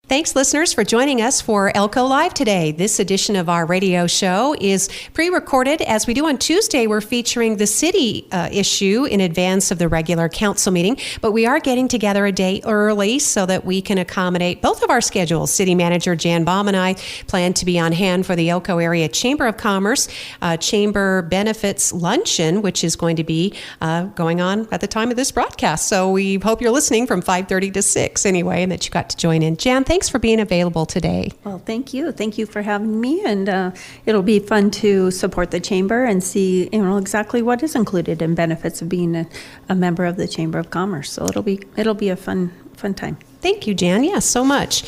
Thanks, listeners, for joining us for Elko Live today. This edition of our radio show is pre-recorded. As we do on Tuesday, we're featuring the city issue in advance of the regular council meeting, but we are getting together a day early so that we can accommodate both of our schedules. City Manager Jan Baum and I plan to be on hand for the Elko Area Chamber of Commerce Chamber Benefits Luncheon, which is going to be going on at the time of this broadcast. So we hope you're listening from 5:30 to 6 anyway, and that you got to join in. Jan, thanks for being available today. Well, thank you. Thank you for having me, and it'll be fun to support the Chamber and see exactly what is included in benefits of being a member of the Chamber of Commerce. So it'll be a fun time. Thank you, Jan. Yes, so much.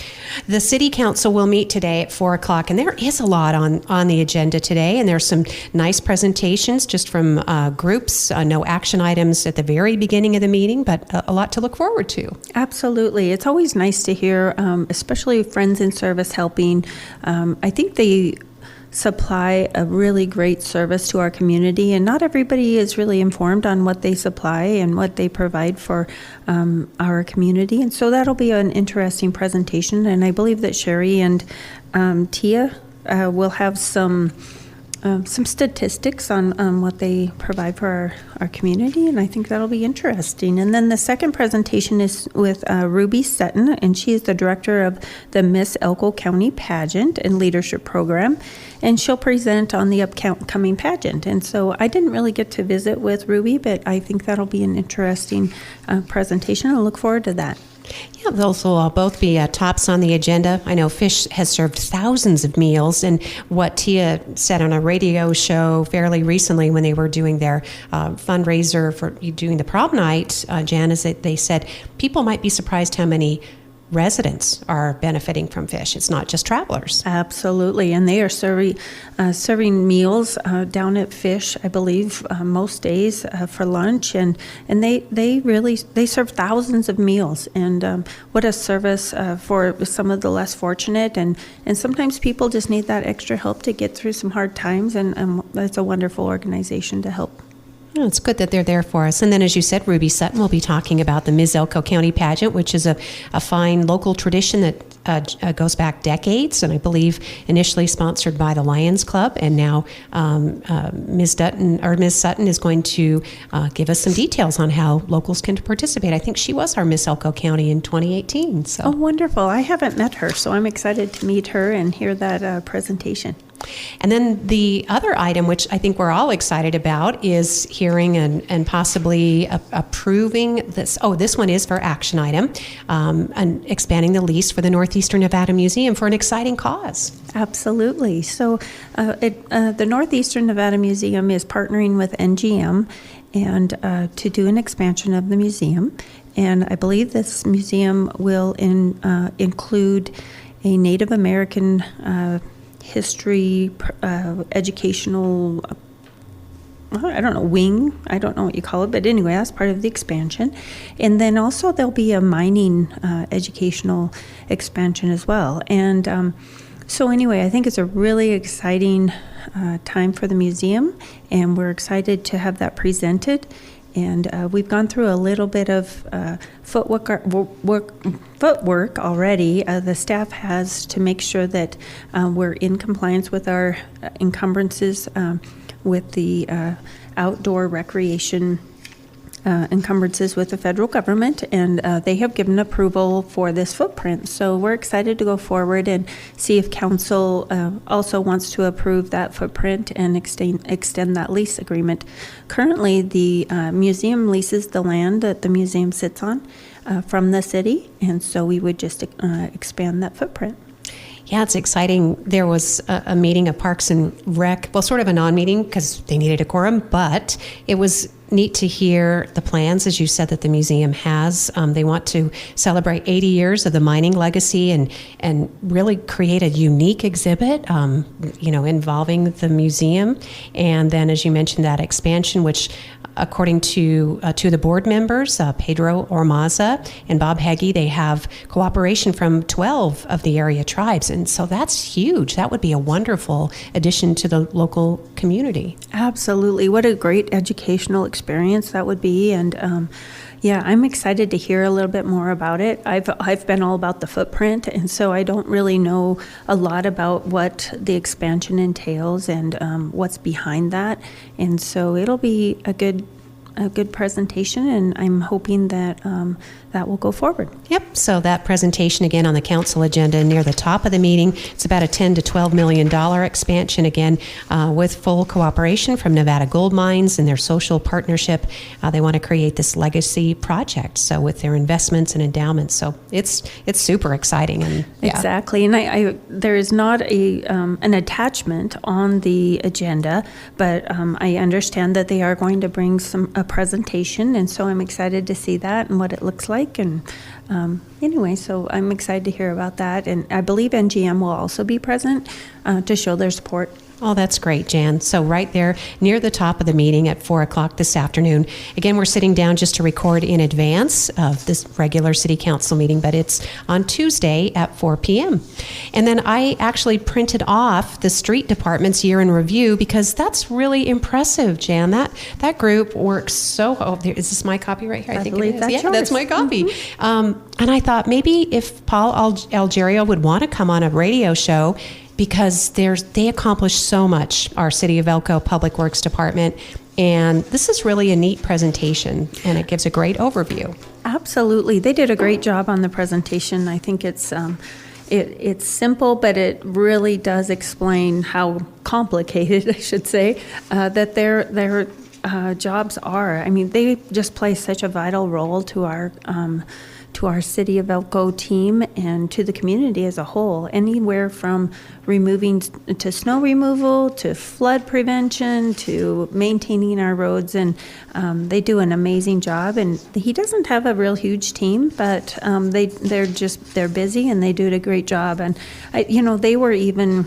The City Council will meet today at 4 o'clock, and there is a lot on the agenda today, and there's some nice presentations just from groups, no action items at the very beginning of the meeting, but a lot to look forward to. Absolutely. It's always nice to hear, especially Friends in Service helping. I think they supply a really great service to our community, and not everybody is really informed on what they supply and what they provide for our community, and so that'll be an interesting presentation. And I believe that Sherry and Tia will have some statistics on what they provide for our community, and I think that'll be interesting. And then the second presentation is with Ruby Sutton, and she is the director of the Miss Elko County Pageant and Leadership Program, and she'll present on the upcoming pageant. And so I didn't really get to visit with Ruby, but I think that'll be an interesting presentation. I'll look forward to that. Yeah, those will both be tops on the agenda. I know Fish has served thousands of meals, and what Tia said on a radio show fairly recently when they were doing their fundraiser for doing the prom night, Jan, is that they said people might be surprised how many residents are benefiting from Fish. It's not just travelers. Absolutely, and they are serving meals down at Fish, I believe, most days for lunch, and they serve thousands of meals, and what a service for some of the less fortunate, and sometimes people just need that extra help to get through some hard times, and it's a wonderful organization to help. Oh, it's good that they're there for us. And then, as you said, Ruby Sutton will be talking about the Ms. Elko County Pageant, which is a fine local tradition that goes back decades, and I believe initially sponsored by the Lions Club. And now Ms. Sutton is going to give us some details on how locals can participate. I think she was our Miss Elko County in 2018. So. Oh, wonderful. I haven't met her, so I'm excited to meet her and hear that presentation. And then the other item, which I think we're all excited about, is hearing and possibly approving this. Oh, this one is for action item, and expanding the lease for the Northeastern Nevada Museum for an exciting cause. Absolutely. So the Northeastern Nevada Museum is partnering with NGM and to do an expansion of the museum. And I believe this museum will include a Native American history, educational, I don't know, wing. I don't know what you call it, but anyway, that's part of the expansion. And then also there'll be a mining educational expansion as well. And so anyway, I think it's a really exciting time for the museum, and we're excited to have that presented. And we've gone through a little bit of footwork already. The staff has to make sure that we're in compliance with our encumbrances with the outdoor recreation encumbrances with the federal government, and they have given approval for this footprint. So we're excited to go forward and see if council also wants to approve that footprint and extend that lease agreement. Currently, the museum leases the land that the museum sits on from the city, and so we would just expand that footprint. Yeah, it's exciting. There was a meeting of Parks and Rec, well, sort of a non-meeting because they needed a quorum, but it was neat to hear the plans, as you said, that the museum has. They want to celebrate 80 years of the mining legacy and really create a unique exhibit, involving the museum. And then, as you mentioned, that expansion, which according to two of the board members, Pedro Ormaza and Bob Heggie, they have cooperation from 12 of the area tribes. And so that's huge. That would be a wonderful addition to the local community. Absolutely. What a great educational experience that would be. And Yeah, I'm excited to hear a little bit more about it. I've been all about the footprint, and so I don't really know a lot about what the expansion entails and what's behind that. And so it'll be a good presentation, and I'm hoping that that will go forward. Yep. So that presentation again on the council agenda near the top of the meeting. It's about a $10 to $12 million expansion again with full cooperation from Nevada Gold Mines and their social partnership. They want to create this legacy project. So with their investments and endowments, so it's super exciting. And yeah. Exactly. And I there is not an attachment on the agenda, but I understand that they are going to bring a presentation, and so I'm excited to see that and what it looks like. And anyway, so I'm excited to hear about that. And I believe NGM will also be present to show their support. Oh, that's great, Jan. So right there near the top of the meeting at 4 o'clock this afternoon. Again, we're sitting down just to record in advance of this regular city council meeting, but it's on Tuesday at 4 p.m. And then I actually printed off the street department's year in review because that's really impressive, Jan. That group works so, is this my copy right here? I think believe it is. that's Yeah, yours. that's my copy. And I thought maybe if Paul Algerio would want to come on a radio show, because they accomplish so much, our City of Elko Public Works Department, and this is really a neat presentation, and it gives a great overview. Absolutely. They did a great job on the presentation. I think it's simple, but it really does explain how complicated, I should say, that their jobs are. I mean, they just play such a vital role to our City of Elko team and to the community as a whole, anywhere from removing to snow removal to flood prevention to maintaining our roads, and they do an amazing job. And he doesn't have a real huge team, but they're busy and they do a great job. And they were even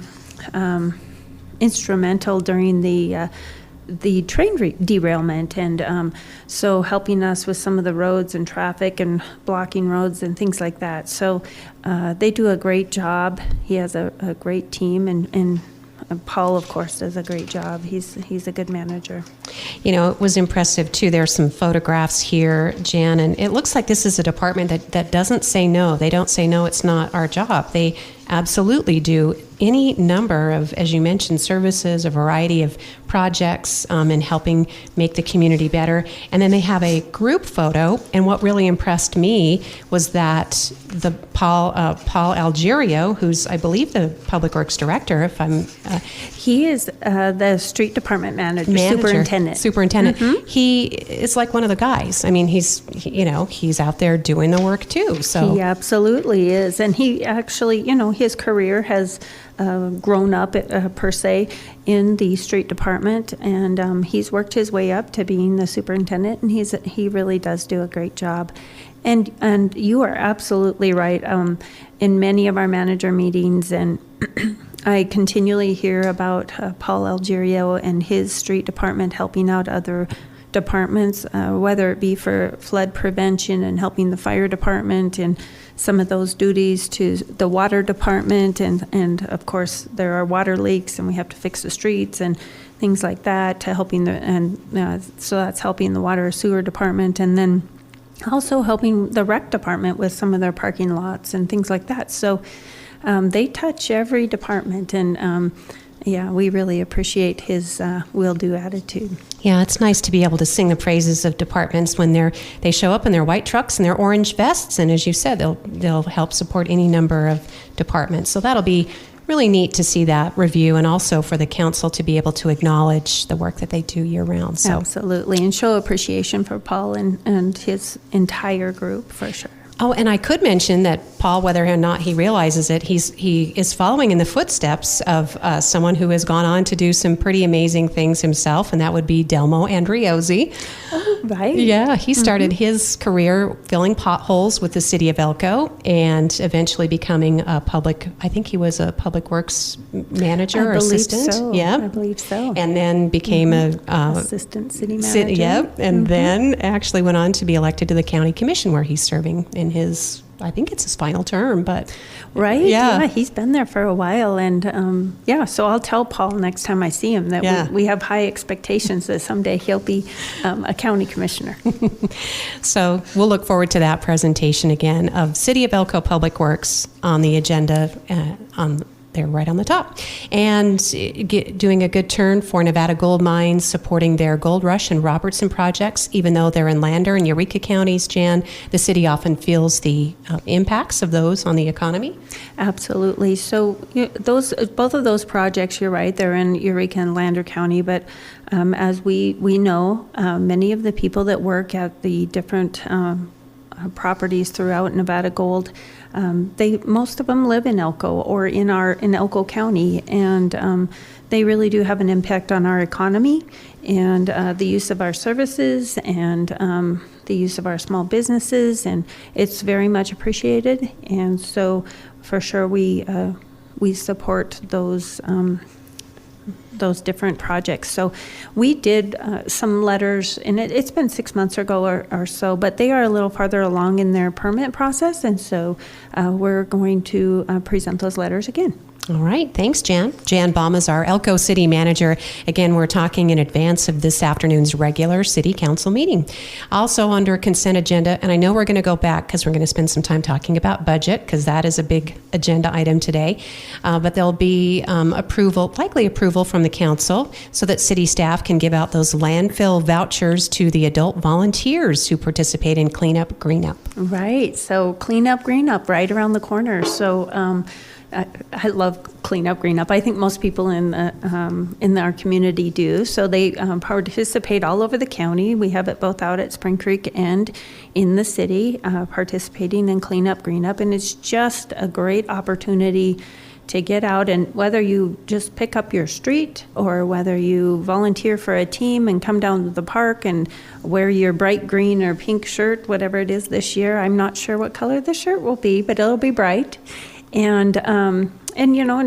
instrumental during the train derailment, and so helping us with some of the roads and traffic and blocking roads and things like that. So they do a great job. He has a great team, and Paul, of course, does a great job. He's a good manager. It was impressive, too. There's some photographs here, Jan, and it looks like this is a department that doesn't say no. They don't say, no, it's not our job. They absolutely do any number of, as you mentioned, services, a variety of projects in helping make the community better. And then they have a group photo, and what really impressed me was that the Paul Algerio, who's, I believe, the Public Works Director, if I'm... he is the street department manager. Superintendent. Mm-hmm. He is like one of the guys. I mean, he's out there doing the work, too. So he absolutely is. And he actually, his career has grown up, per se, in the street department, and he's worked his way up to being the superintendent, and he really does do a great job. And you are absolutely right. In many of our manager meetings, and I continually hear about Paul Algerio and his street department helping out other departments, whether it be for flood prevention and helping the fire department and some of those duties to the water department, and of course there are water leaks and we have to fix the streets and things like that, to helping so that's helping the water sewer department, and then also helping the rec department with some of their parking lots and things like that. So they touch every department, and we really appreciate his will-do attitude. Yeah, it's nice to be able to sing the praises of departments when they show up in their white trucks and their orange vests, and as you said, they'll help support any number of departments. So that'll be really neat to see that review, and also for the council to be able to acknowledge the work that they do year-round. So. Absolutely, and show appreciation for Paul and his entire group, for sure. Oh, and I could mention that Paul, whether or not he realizes it, he is following in the footsteps of someone who has gone on to do some pretty amazing things himself, and that would be Delmo Andriozzi. Oh, right. Yeah, he started his career filling potholes with the City of Elko, and eventually becoming I think he was a public works manager or assistant. So. Yeah, I believe so. And then became a assistant city manager. And then actually went on to be elected to the county commission, where he's serving in his I think it's his final term, but Right? Yeah. He's been there for a while. And so I'll tell Paul next time I see him that Yeah. we have high expectations that someday he'll be a county commissioner. So we'll look forward to that presentation again of City of Elko Public Works on the agenda they're right on the top. And doing a good turn for Nevada Gold Mines, supporting their Gold Rush and Robertson projects. Even though they're in Lander and Eureka counties, Jan, the city often feels the impacts of those on the economy. Absolutely. So both of those projects, you're right, they're in Eureka and Lander County, but as we know, many of the people that work at the different properties throughout Nevada Gold, most of them live in Elko or in Elko County, and they really do have an impact on our economy and the use of our services and the use of our small businesses, and it's very much appreciated. And so, for sure, we support those different projects. So we did some letters, and it's been 6 months ago or so, but they are a little farther along in their permit process, and so we're going to present those letters again. All right. Thanks, Jan. Jan Baum is our Elko City Manager. Again, we're talking in advance of this afternoon's regular City Council meeting. Also under consent agenda, and I know we're going to go back because we're going to spend some time talking about budget because that is a big agenda item today. But there'll be likely approval from the council so that city staff can give out those landfill vouchers to the adult volunteers who participate in Cleanup Green Up. Right. So Cleanup Green Up right around the corner. So I love Clean Up, Green Up. I think most people in our community do. So they participate all over the county. We have it both out at Spring Creek and in the city, participating in Clean Up, Green Up. And it's just a great opportunity to get out, and whether you just pick up your street or whether you volunteer for a team and come down to the park and wear your bright green or pink shirt, whatever it is this year. I'm not sure what color the shirt will be, but it'll be bright. And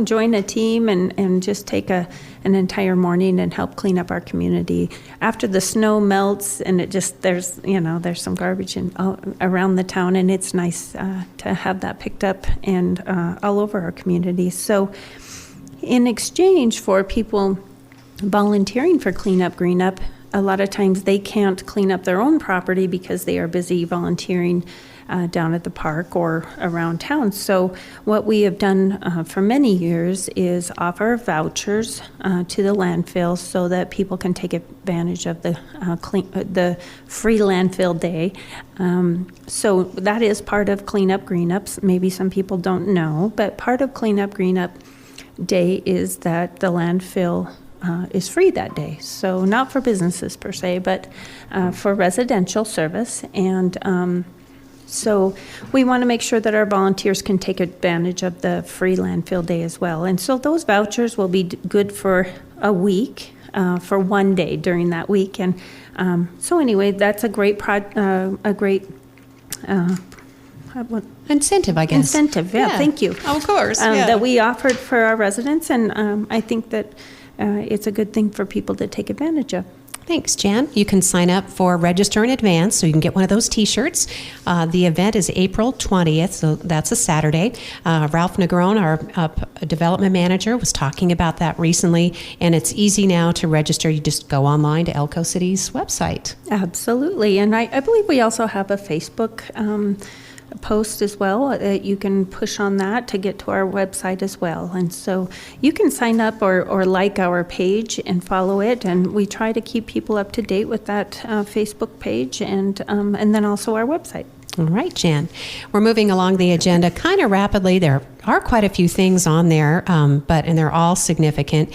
join a team and just take an entire morning and help clean up our community. After the snow melts and there's some garbage around the town, and it's nice to have that picked up and all over our community. So in exchange for people volunteering for Clean Up, Green Up, a lot of times they can't clean up their own property because they are busy volunteering down at the park or around town. So what we have done for many years is offer vouchers to the landfill so that people can take advantage of the free landfill day. So that is part of Clean Up Green Ups. Maybe some people don't know, but part of Clean Up Green Up Day is that the landfill is free that day. So not for businesses per se, but for residential service. And so we want to make sure that our volunteers can take advantage of the free landfill day as well. And so those vouchers will be good for a week, for one day during that week. And so anyway, that's a great Incentive, I guess. Incentive, yeah. Thank you. Of course. Yeah. That we offered for our residents, and I think that it's a good thing for people to take advantage of. Thanks, Jan. You can sign up for register in advance so you can get one of those T-shirts. The event is April 20th, so that's a Saturday. Ralph Negron, our development manager, was talking about that recently, and it's easy now to register. You just go online to Elko City's website. Absolutely, and I believe we also have a Facebook post as well. You can push on that to get to our website as well. And so you can sign up or like our page and follow it. And we try to keep people up to date with that Facebook page and then also our website. All right, Jan. We're moving along the agenda kind of rapidly. There are quite a few things on there, and they're all significant.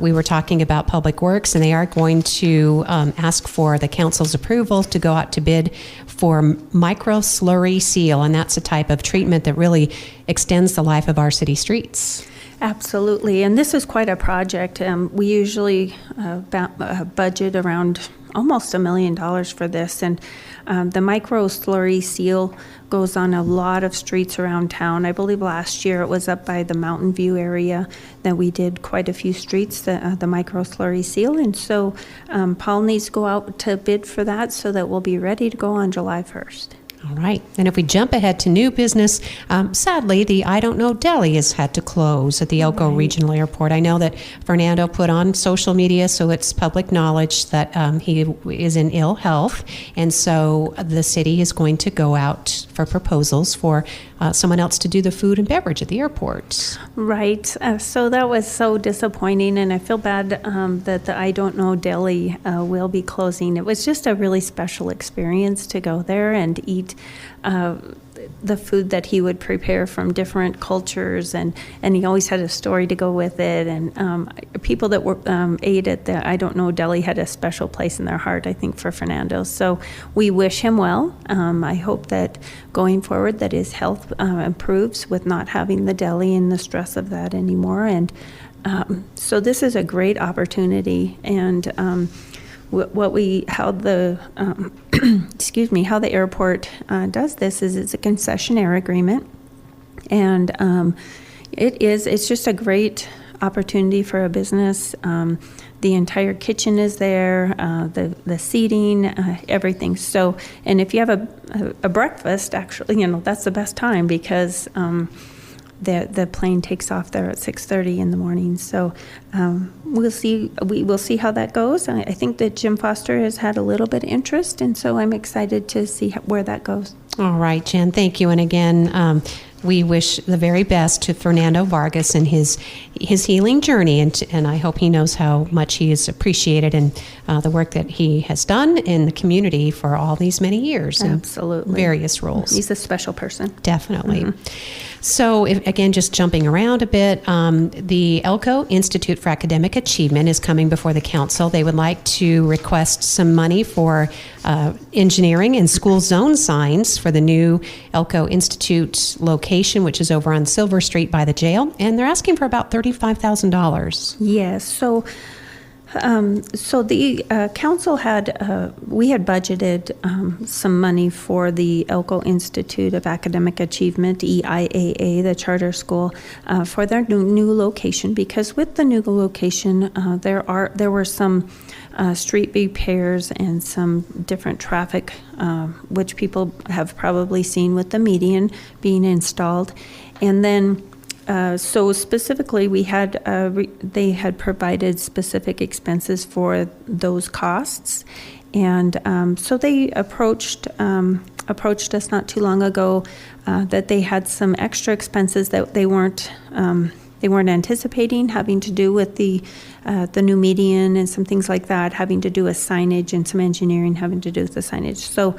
We were talking about Public Works, and they are going to ask for the council's approval to go out to bid for micro slurry seal, and that's a type of treatment that really extends the life of our city streets. Absolutely, and this is quite a project. We usually budget around almost $1 million for this, and the micro slurry seal goes on a lot of streets around town. I believe last year it was up by the Mountain View area that we did quite a few streets, the micro slurry seal, and so Paul needs to go out to bid for that so that we'll be ready to go on July 1st. All right. And if we jump ahead to new business, sadly, the I Don't Know Deli has had to close at the Elko Regional Airport. I know that Fernando put on social media, so it's public knowledge that he is in ill health. And so the city is going to go out for proposals for someone else to do the food and beverage at the airport. Right. So that was so disappointing, and I feel bad that the I Don't Know Deli will be closing. It was just a really special experience to go there and eat the food that he would prepare from different cultures, and he always had a story to go with it. And people that were ate at the I Don't Know Deli had a special place in their heart, I think, for Fernando. So we wish him well. I hope that going forward that his health improves with not having the deli and the stress of that anymore. And so this is a great opportunity. And how the how the airport does this is it's a concessionaire agreement, and it's just a great opportunity for a business. The entire kitchen is there, the seating, everything. So, and if you have a breakfast, actually, that's the best time, because the plane takes off there at 6:30 in the morning. So we'll see how that goes. I think that Jim Foster has had a little bit of interest, and so I'm excited to see where that goes. All right, Jen, thank you. And again, we wish the very best to Fernando Vargas and his healing journey, and I hope he knows how much he is appreciated in the work that he has done in the community for all these many years. Absolutely. In various roles. He's a special person. Definitely. So, again, just jumping around a bit, the Elko Institute for Academic Achievement is coming before the council. They would like to request some money for engineering and school zone signs for the new Elko Institute location, which is over on Silver Street by the jail, and they're asking for about $35,000. Yes. So the council we had budgeted some money for the Elko Institute of Academic Achievement, EIAA, the charter school, for their new location, because with the new location, there were some street repairs and some different traffic, which people have probably seen with the median being installed. And then so specifically, they had provided specific expenses for those costs, and so they approached us not too long ago that they had some extra expenses that they weren't anticipating, having to do with the new median and some things like that, having to do with signage, and some engineering having to do with the signage. So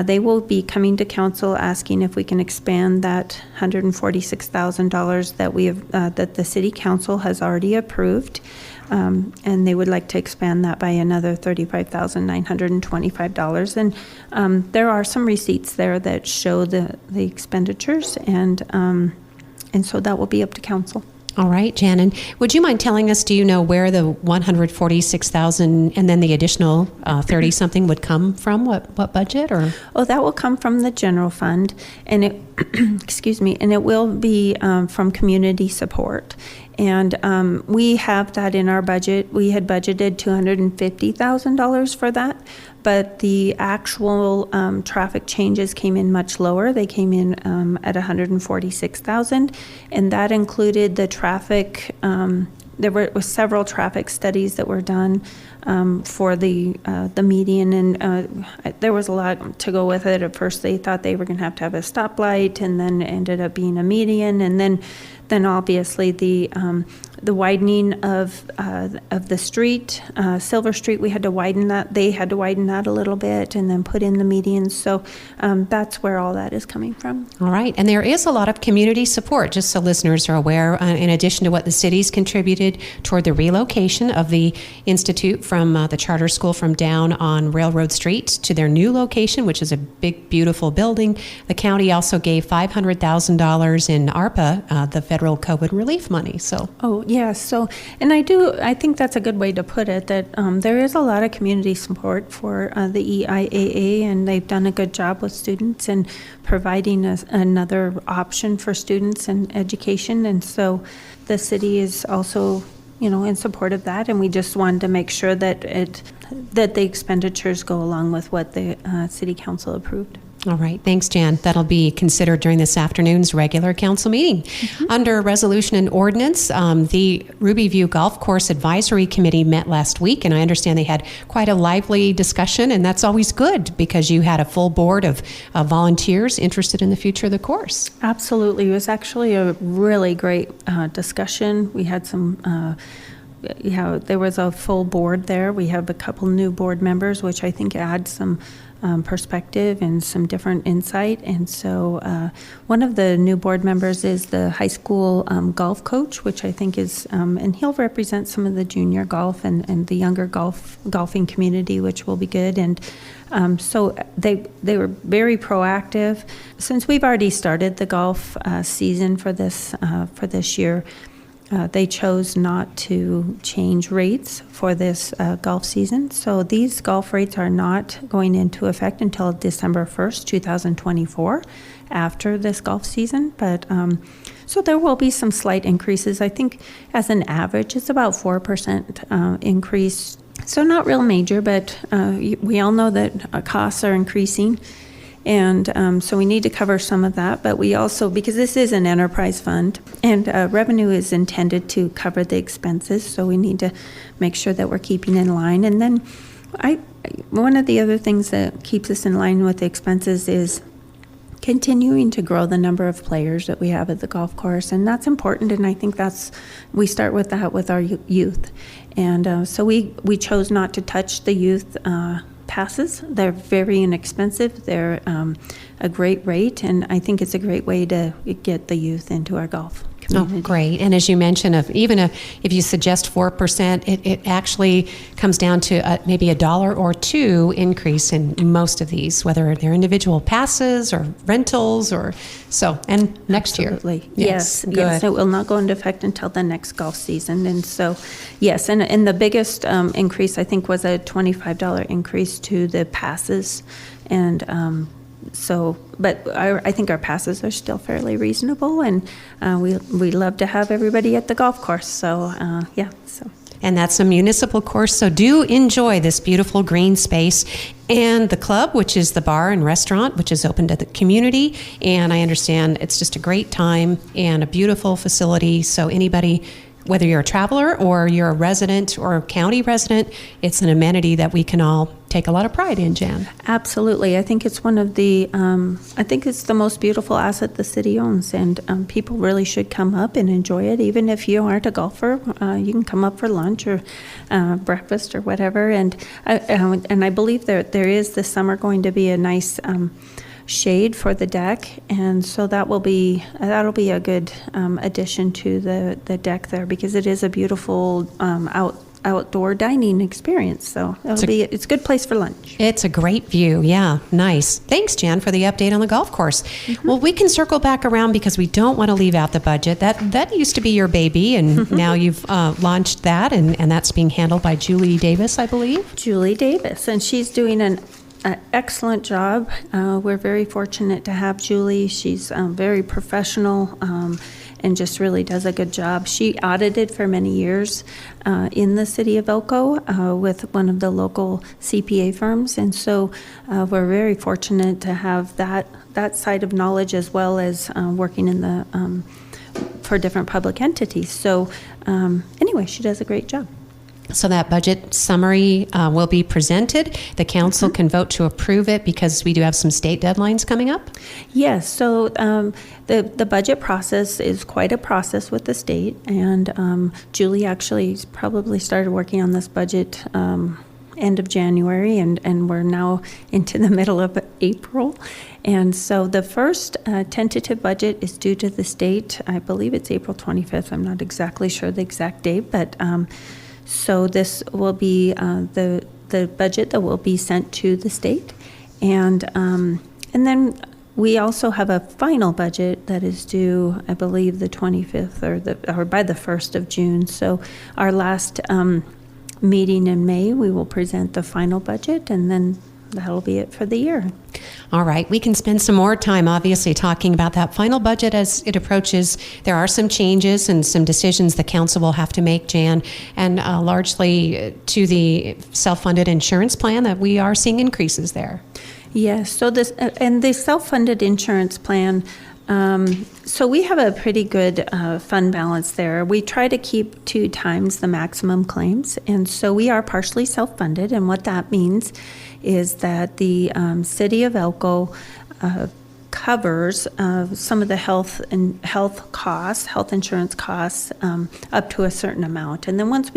they will be coming to council asking if we can expand that $146,000 that we have that the city council has already approved, and they would like to expand that by another $35,925. And there are some receipts there that show the expenditures, and so that will be up to council. All right, Jan, and would you mind telling us, do you know where the $146,000 and then the additional 30-something would come from? What budget? Or that will come from the general fund, and it and it will be from community support. And we have that in our budget. We had budgeted $250,000 for that, but the actual traffic changes came in much lower. They came in at $146,000, and that included the traffic. There were several traffic studies that were done for the median, and there was a lot to go with it. At first, they thought they were going to have a stoplight, and then ended up being a median, and then obviously the widening of the street, Silver Street, we had to widen that. They had to widen that a little bit, and then put in the medians. So that's where all that is coming from. All right, and there is a lot of community support, just so listeners are aware, in addition to what the city's contributed toward the relocation of the Institute from the charter school from down on Railroad Street to their new location, which is a big, beautiful building. The county also gave $500,000 in ARPA, the federal COVID relief money. So. Oh, yes. So, and I think that's a good way to put it, that there is a lot of community support for the EIAA, and they've done a good job with students and providing another option for students and education. And so the city is also, in support of that, and we just wanted to make sure that the expenditures go along with what the city council approved. All right. Thanks, Jan. That'll be considered during this afternoon's regular council meeting. Under resolution and ordinance, the Ruby View Golf Course Advisory Committee met last week, and I understand they had quite a lively discussion, and that's always good because you had a full board of volunteers interested in the future of the course. Absolutely. It was actually a really great discussion. We had some there was a full board there. We have a couple new board members, which I think adds some perspective and some different insight. And so one of the new board members is the high school golf coach, which I think is, and he'll represent some of the junior golf and the younger golfing community, which will be good. And so they were very proactive. Since we've already started the golf season for this year, they chose not to change rates for this golf season. So these golf rates are not going into effect until December 1st, 2024, after this golf season. But so there will be some slight increases. I think as an average, it's about 4% increase. So not real major, but we all know that costs are increasing. And so we need to cover some of that, but we also, because this is an enterprise fund, and revenue is intended to cover the expenses, so we need to make sure that we're keeping in line. And then one of the other things that keeps us in line with the expenses is continuing to grow the number of players that we have at the golf course, and that's important. And I think we start with that with our youth, and so we chose not to touch the youth passes. They're very inexpensive. They're a great rate, and I think it's a great way to get the youth into our golf community. Oh, great. And as you mentioned, if you suggest 4%, it actually comes down to maybe $1 or $2 increase in most of these, whether they're individual passes or rentals or so. And next Absolutely. year. Yes. Good. Yes. It will not go into effect until the next golf season. And so, yes. And the biggest increase, I think, was a $25 increase to the passes. And but I think our passes are still fairly reasonable, and we love to have everybody at the golf course. So, And that's a municipal course, so do enjoy this beautiful green space. And the club, which is the bar and restaurant, which is open to the community. And I understand it's just a great time and a beautiful facility. So anybody, whether you're a traveler or you're a resident or a county resident, it's an amenity that we can all take a lot of pride in, Jan. Absolutely. I think it's one of the, I think it's the most beautiful asset the city owns, and people really should come up and enjoy it. Even if you aren't a golfer, you can come up for lunch or breakfast or whatever. And I believe there is this summer going to be a nice shade for the deck, and so that'll be a good addition to the deck there, because it is a beautiful outdoor dining experience. So it's a good place for lunch. It's a great view. Yeah, nice. Thanks, Jan, for the update on the golf course. Mm-hmm. Well, we can circle back around because we don't want to leave out the budget. That used to be your baby, and now you've launched that, and that's being handled by Julie Davis, I believe. Julie Davis, and she's doing an excellent job. We're very fortunate to have Julie. She's very professional and just really does a good job. She audited for many years in the city of Elko with one of the local CPA firms, and so we're very fortunate to have that side of knowledge, as well as working in the for different public entities. So anyway, she does a great job. So that budget summary will be presented. The council can vote to approve it because we do have some state deadlines coming up. Yes. So the budget process is quite a process with the state, and Julie actually probably started working on this budget end of January, and we're now into the middle of April. And so the first tentative budget is due to the state. I believe it's April 25th. I'm not exactly sure the exact date, but so this will be the budget that will be sent to the state, and then we also have a final budget that is due, I believe, the 25th or by the 1st of June. So our last meeting in May, we will present the final budget, and then that'll be it for the year. All right. We can spend some more time, obviously, talking about that final budget as it approaches. There are some changes and some decisions the council will have to make, Jan, and largely to the self-funded insurance plan that we are seeing increases there. Yes, so this, and the self-funded insurance plan, so we have a pretty good fund balance there. We try to keep 2 times the maximum claims, and so we are partially self-funded, and what that means is that the city of Elko covers some of the health insurance costs up to a certain amount. And then once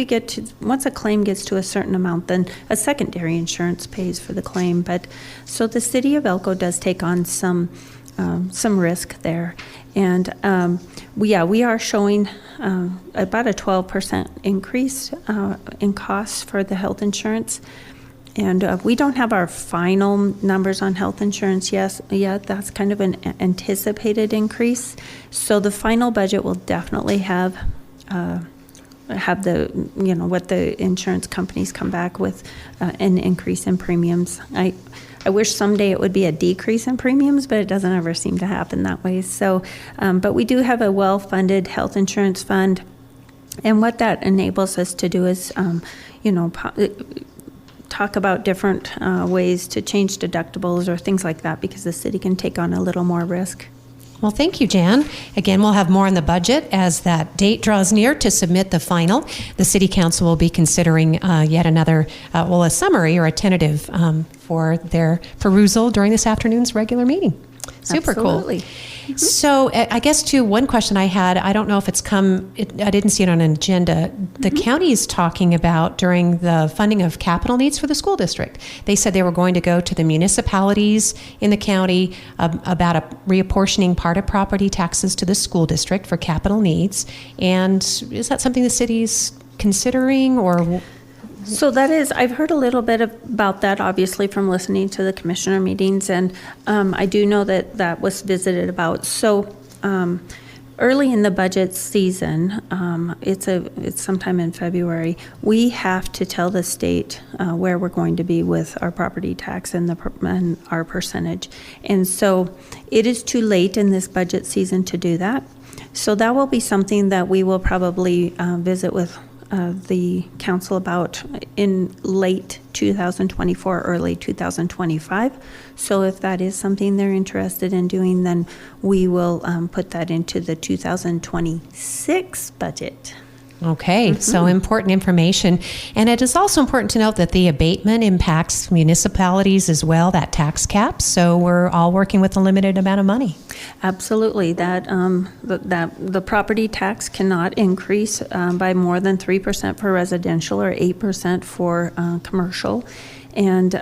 a claim gets to a certain amount, then a secondary insurance pays for the claim. But so the city of Elko does take on some risk there. And we are showing about a 12% increase in costs for the health insurance. And we don't have our final numbers on health insurance yet. That's kind of an anticipated increase. So the final budget will definitely have the, what the insurance companies come back with, an increase in premiums. I wish someday it would be a decrease in premiums, but it doesn't ever seem to happen that way. So, but we do have a well-funded health insurance fund. And what that enables us to do is, talk about different ways to change deductibles or things like that, because the city can take on a little more risk. Well, thank you, Jan. Again, we'll have more on the budget as that date draws near to submit the final. The City Council will be considering yet another, a summary or a tentative for their perusal during this afternoon's regular meeting. Super Absolutely. Cool. Mm-hmm. So I guess, too, one question I had, I don't know if it's I didn't see it on an agenda. The county is talking about during the funding of capital needs for the school district. They said they were going to go to the municipalities in the county about reapportioning part of property taxes to the school district for capital needs. And is that something the city's considering, or? So that is, I've heard a little bit about that, obviously, from listening to the commissioner meetings, and I do know that was visited about. So early in the budget season, it's sometime in February, we have to tell the state where we're going to be with our property tax and our percentage. And so it is too late in this budget season to do that. So that will be something that we will probably visit with the council about in late 2024, early 2025. So if that is something they're interested in doing, then we will put that into the 2026 budget. Okay, so important information. And it is also important to note that the abatement impacts municipalities as well, that tax cap. So we're all working with a limited amount of money. Absolutely. That the property tax cannot increase by more than 3% for residential or 8% for commercial. And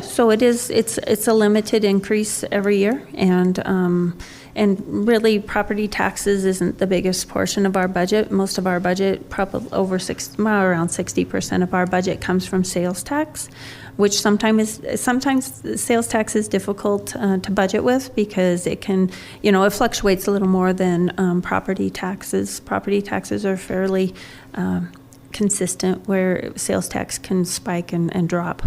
so it's a limited increase every year. And really, property taxes isn't the biggest portion of our budget. Most of our budget, probably around 60% of our budget comes from sales tax, which sometimes sales tax is difficult to budget with, because it can, it fluctuates a little more than property taxes. Property taxes are fairly consistent, where sales tax can spike and drop.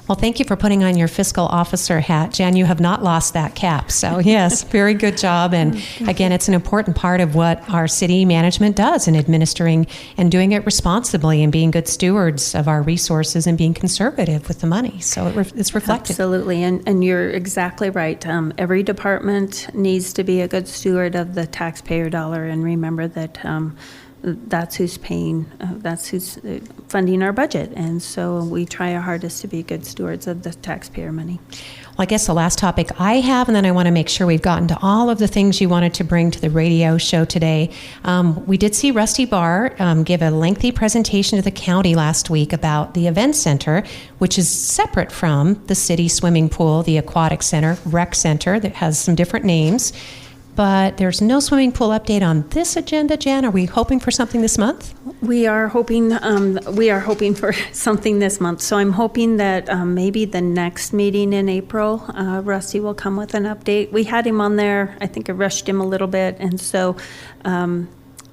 Well, thank you for putting on your fiscal officer hat. Jan, you have not lost that cap. So yes, very good job. And again, it's an important part of what our city management does in administering and doing it responsibly and being good stewards of our resources and being conservative with the money. So it's reflected. Absolutely. And you're exactly right. Every department needs to be a good steward of the taxpayer dollar, and remember that that's who's paying, that's who's funding our budget. And so we try our hardest to be good stewards of the taxpayer money. Well, I guess the last topic I have, and then I want to make sure we've gotten to all of the things you wanted to bring to the radio show today. We did see Rusty Barr give a lengthy presentation to the county last week about the event center, which is separate from the city swimming pool, the aquatic center, rec center, that has some different names. But there's no swimming pool update on this agenda, Jan. Are we hoping for something this month? We are hoping for something this month. So I'm hoping that maybe the next meeting in April, Rusty will come with an update. We had him on there. I think I rushed him a little bit, and so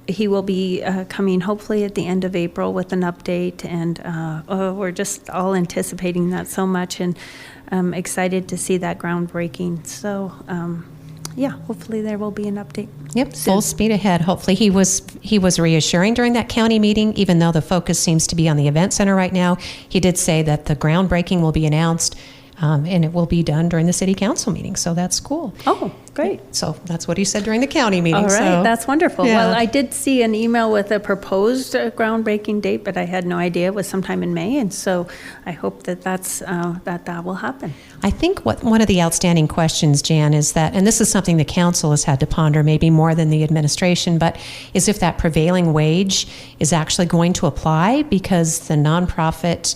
he will be coming hopefully at the end of April with an update. And we're just all anticipating that so much, and excited to see that groundbreaking. So. Hopefully there will be an update. Yep, full speed ahead. Hopefully he was reassuring during that county meeting, even though the focus seems to be on the event center right now. He did say that the groundbreaking will be announced and it will be done during the city council meeting. So that's cool. Oh, great. So that's what he said during the county meeting. All right, so, that's wonderful. yeah. Well, I did see an email with a proposed groundbreaking date, but I had no idea it was sometime in May, and so I hope that that will happen. I think one of the outstanding questions, Jan, is that, and this is something the council has had to ponder maybe more than the administration, but is if that prevailing wage is actually going to apply, because the nonprofit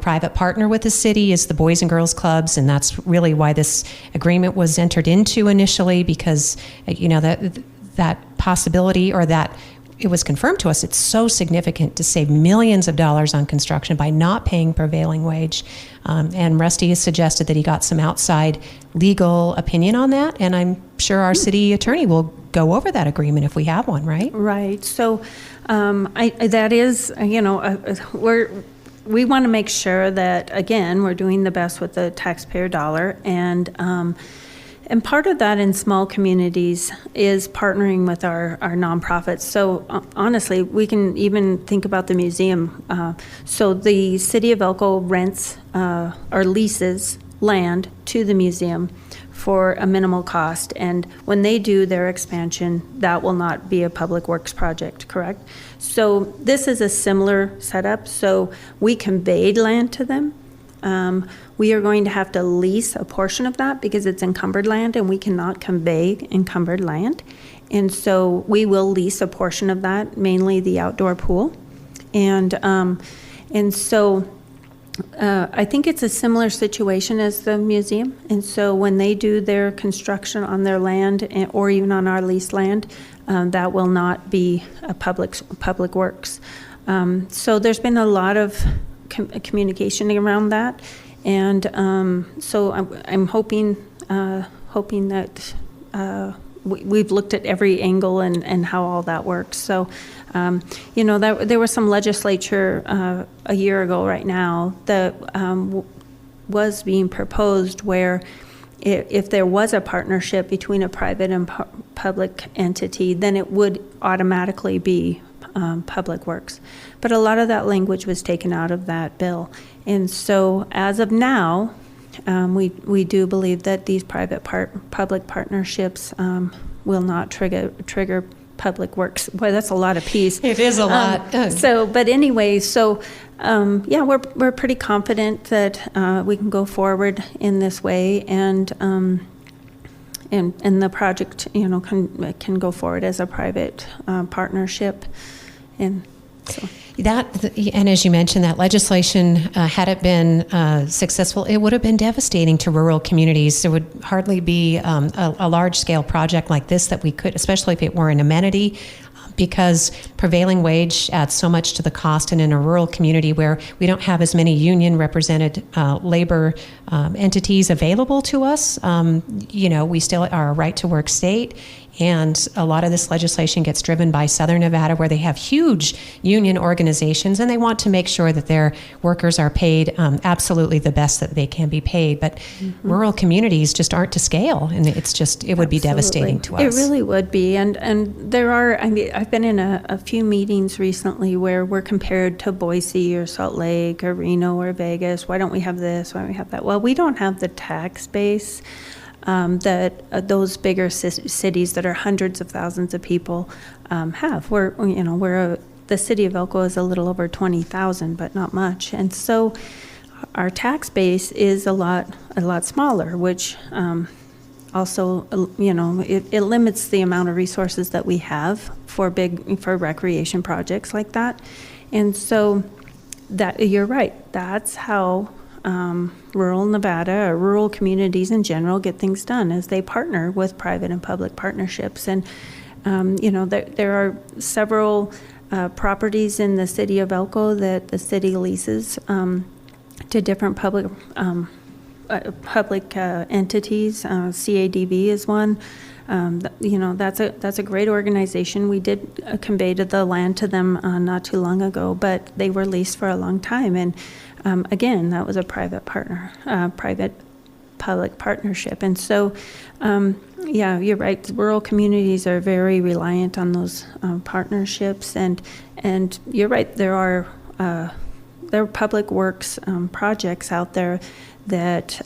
private partner with the city is the Boys and Girls Clubs, and that's really why this agreement was entered into initially, because that possibility, or that it was confirmed to us, it's so significant to save millions of dollars on construction by not paying prevailing wage. And Rusty has suggested that he got some outside legal opinion on that, and I'm sure our city attorney will go over that agreement if we have one, right? Right. So that is, we want to make sure that, again, we're doing the best with the taxpayer dollar, and part of that in small communities is partnering with our nonprofits. So honestly, we can even think about the museum. So the city of Elko rents or leases land to the museum for a minimal cost, and when they do their expansion, that will not be a public works project, correct? So this is a similar setup. So we conveyed land to them. We are going to have to lease a portion of that because it's encumbered land, and we cannot convey encumbered land. And so we will lease a portion of that, mainly the outdoor pool. And so I think it's a similar situation as the museum. And so when they do their construction on their land, or even on our leased land, that will not be a public works. So there's been a lot of communication around that, and so I'm hoping that we've looked at every angle and how all that works. So there was some legislature a year ago right now that was being proposed where if there was a partnership between a private and public entity, then it would automatically be public works. But a lot of that language was taken out of that bill. And so as of now, we do believe that these public partnerships will not trigger public works. Boy, that's a lot of P's. It is a lot. But anyway, we're pretty confident that we can go forward in this way, and the project, can go forward as a private partnership, and so. And as you mentioned, that legislation, had it been successful, it would have been devastating to rural communities. There would hardly be a large-scale project like this that we could, especially if it were an amenity, because prevailing wage adds so much to the cost. And in a rural community where we don't have as many union-represented labor entities available to us, we still are a right-to-work state. And a lot of this legislation gets driven by Southern Nevada, where they have huge union organizations, and they want to make sure that their workers are paid absolutely the best that they can be paid. But rural communities just aren't to scale, and it would be devastating to us. It really would be. And there are, I've been in a few meetings recently where we're compared to Boise or Salt Lake or Reno or Vegas. Why don't we have this? Why don't we have that? Well, we don't have the tax base that those bigger cities that are hundreds of thousands of people have. The city of Elko is a little over 20,000, but not much, and so our tax base is a lot smaller, which also it limits the amount of resources that we have for recreation projects like that, and so that you're right. That's how rural Nevada, or rural communities in general, get things done, as they partner with private and public partnerships. And there are several properties in the city of Elko that the city leases to different public entities. CADV is one. That's a great organization. We did convey the land to them not too long ago, but they were leased for a long time. And again, that was a private-public partnership. And so, you're right. Rural communities are very reliant on those partnerships. And you're right. There are there are public works projects out there that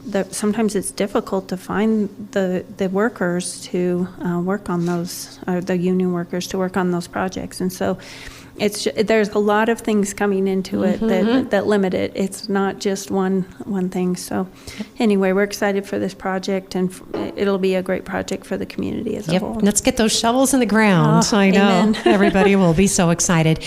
that sometimes it's difficult to find the workers to work on those, or the union workers to work on those projects. And so there's a lot of things coming into it that limit it. It's not just one thing. So anyway, we're excited for this project, and it'll be a great project for the community as a whole. Let's get those shovels in the ground. Oh, I know. amen. Everybody will be so excited.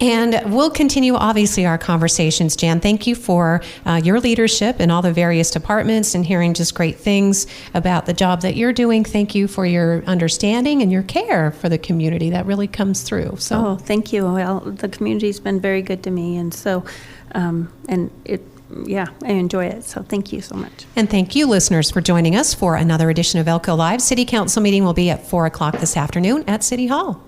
And we'll continue, obviously, our conversations. Jan, thank you for your leadership in all the various departments and hearing just great things about the job that you're doing. Thank you for your understanding and your care for the community. That really comes through. So, thank you. Well, the community's been very good to me, and so, I enjoy it. So thank you so much. And thank you, listeners, for joining us for another edition of Elko Live. City Council meeting will be at 4 o'clock this afternoon at City Hall.